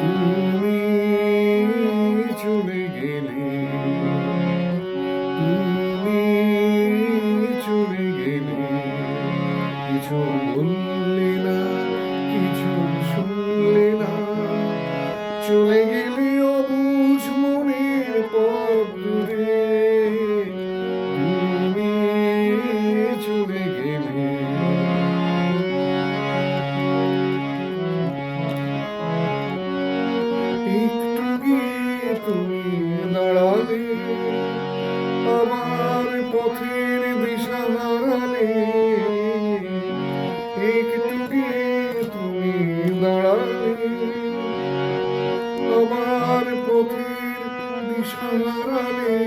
তুমি চলে গেলে, তুমি চলে গেলে, কিছু বললে না, কিছু শুনলে না, চলে গেলে অবুঝ মনের পথ দূরে। তুমি চলে গেলে, একটু গিয়ে তুমি দাঁড়ালে, আমার পথের দিশা হারালে। একটু গিয়ে তুমি দাঁড়ালে, আমার পথের দিশা হারালে।